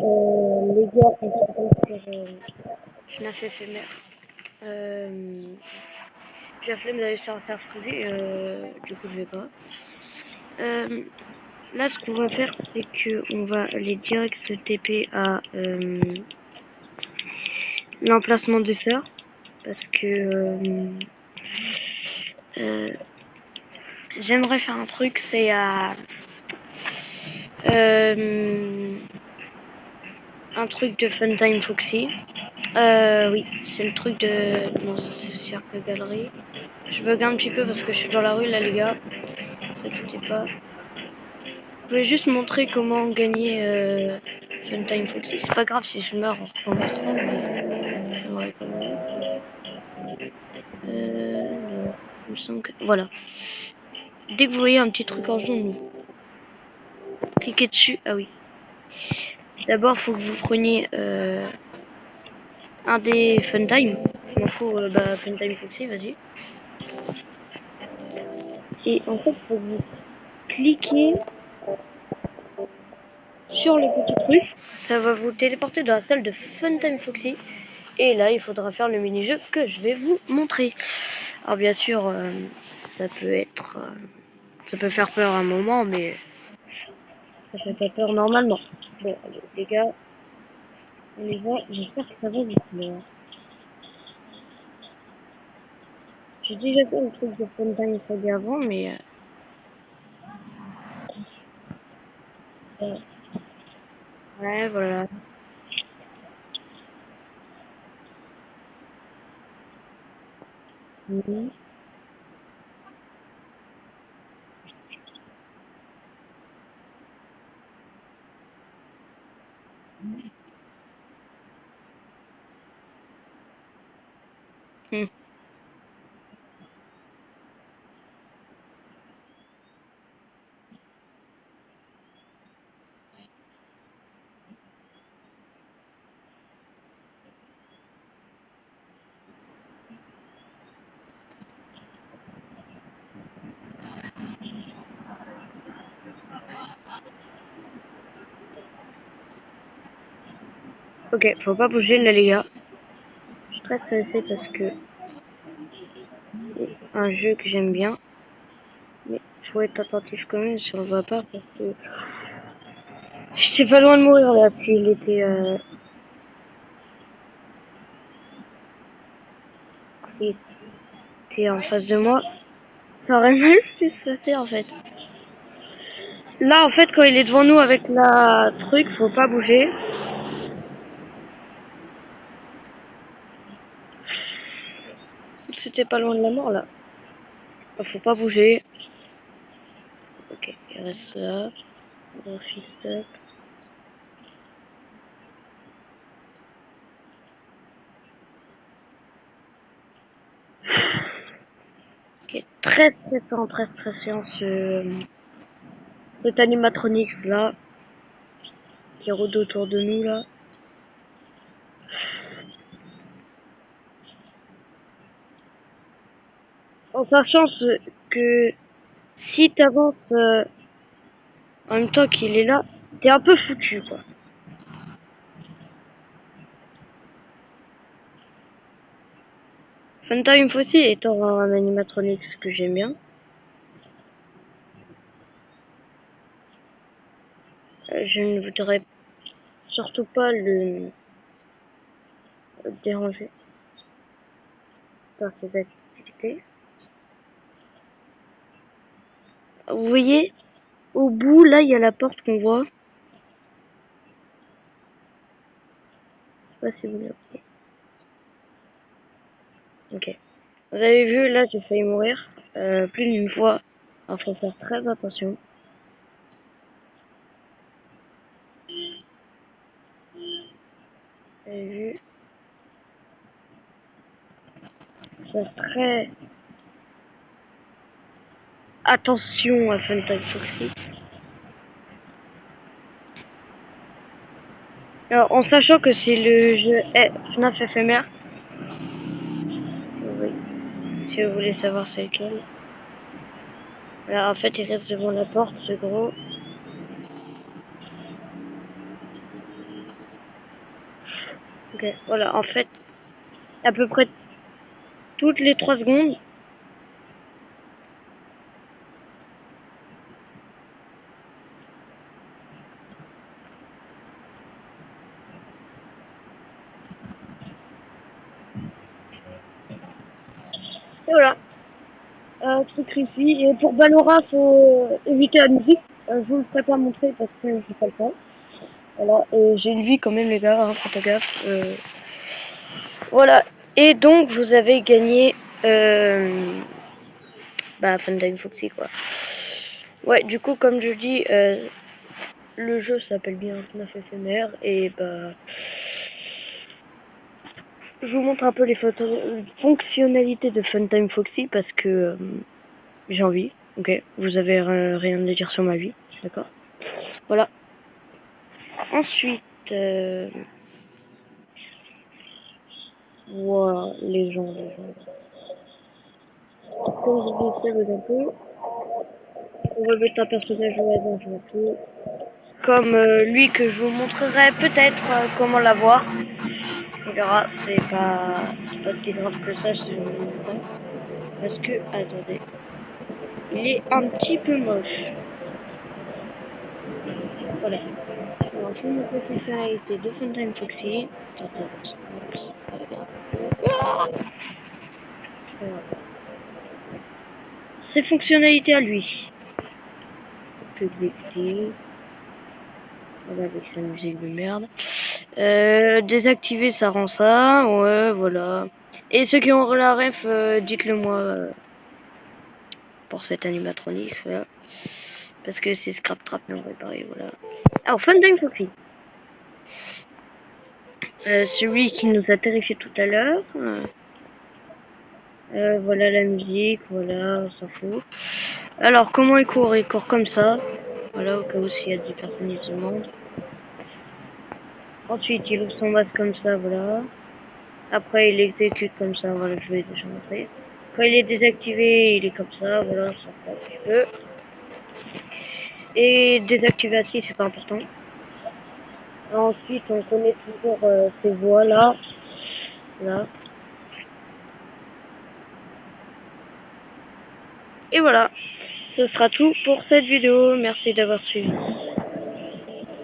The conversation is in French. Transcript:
Les gars, on se retrouve sur FNAF éphémère. J'ai la flemme d'aller sur un serveur privé, du coup je vais pas. Euh, Là, ce qu'on va faire, c'est que on va aller direct se TP à l'emplacement des sœurs, parce que euh, j'aimerais faire un truc, c'est à un truc de Funtime Foxy. Oui, c'est le truc de... Non, ça c'est Cirque Galerie. Je bug un petit peu parce que je suis dans la rue là les gars, ne vous inquiétez pas. Je voulais juste montrer comment gagner Funtime Foxy. C'est pas grave si je meurs en recommençant, mais j'aimerais quand même. Alors, il me semble que... Voilà. Dès que vous voyez un petit truc en jaune, cliquez dessus. Ah oui. D'abord, il faut que vous preniez un des Funtime. Je m'en fous, Funtime Foxy, vas-y. Et en fait, il faut que vous cliquez sur le petit truc. Ça va vous téléporter dans la salle de Funtime Foxy. Et là, il faudra faire le mini-jeu que je vais vous montrer. Alors bien sûr, ça peut être... ça peut faire peur à un moment, mais ça fait pas peur normalement. Bon, allez, les gars, on y va. J'espère que ça va vous plaire. J'ai déjà fait le truc de Funtime Foxy avant, mais... ouais, voilà. Mhm. Hmm. Ok, faut pas bouger là, les gars. Je suis très stressée parce que c'est un jeu que j'aime bien. Mais faut être attentif quand même si on le voit pas parce que j'étais pas loin de mourir là s'il était en face de moi. Ça aurait mal pu se passer en fait. Là en fait quand il est devant nous avec la truc, faut pas bouger. C'était pas loin de la mort là. Faut pas bouger. Ok, il reste là. Gros fist up. Ok, très stressant, très stressant cet animatronics là qui rôde autour de nous là. En sachant que si t'avances en même temps qu'il est là, t'es un peu foutu quoi. Funtime Foxy étant un animatronics que j'aime bien, je ne voudrais surtout pas le déranger par ses activités. Vous voyez, au bout là, il y a la porte qu'on voit. Je sais pas si vous l'avez. Ok. Vous avez vu, là, j'ai failli mourir plus d'une fois. Alors, faut faire très attention. Vous avez vu, faire très attention à Funtime Foxy. Alors, en sachant que c'est le jeu FNAF éphémère, oui, si vous voulez savoir c'est lequel. Là, en fait, il reste devant la porte, ce gros. Ok, voilà, en fait, à peu près toutes les 3 secondes. Et voilà, truc réussi. Et pour Valora, faut éviter la musique. Je vous le ferai pas montrer parce que j'ai pas le temps. Voilà, et j'ai une vie quand même les gars, hein, faites gaffe. Voilà, et donc vous avez gagné Funtime Foxy quoi. Ouais, du coup comme je dis, le jeu s'appelle bien FNAF éphémère et je vous montre un peu les fonctionnalités de Funtime Foxy parce que j'ai envie. Ok, vous avez rien à dire sur ma vie, d'accord. Voilà. Ensuite, voilà, les gens. Comme je vous disais un peu, on va mettre un personnage au hasard, je m'en fous. Comme lui que je vous montrerai peut-être comment l'avoir. On verra, c'est pas si grave que ça si je vous montre pas. Parce que, attendez, il est un petit peu moche. Voilà. Alors, je vous montre les fonctionnalités de Funtime Foxy. Attendez, c'est pas grave. C'est pas grave. Ses fonctionnalités à lui. Je vais exécuter. Voilà, avec sa musique de merde. Désactiver, ça rend ça. Ouais, voilà. Et ceux qui ont la ref, dites-le moi pour cette animatronique, voilà. Parce que c'est Scrap Trap non réparé, voilà. Alors, Funtime Foxy. Celui qui nous a terrifié tout à l'heure. Voilà la musique, voilà, on s'en fout. Alors, comment il court? Il court comme ça. Voilà, au cas où s'il y a des personnes qui se demandent. Ensuite, il ouvre son masque comme ça, voilà. Après, il exécute comme ça, voilà, je vais déjà montrer. Quand il est désactivé, il est comme ça, voilà, on s'en fout un petit peu. Et désactiver assis, c'est pas important. Ensuite, on connaît toujours ces voix là. Là. Et voilà, ce sera tout pour cette vidéo. Merci d'avoir suivi.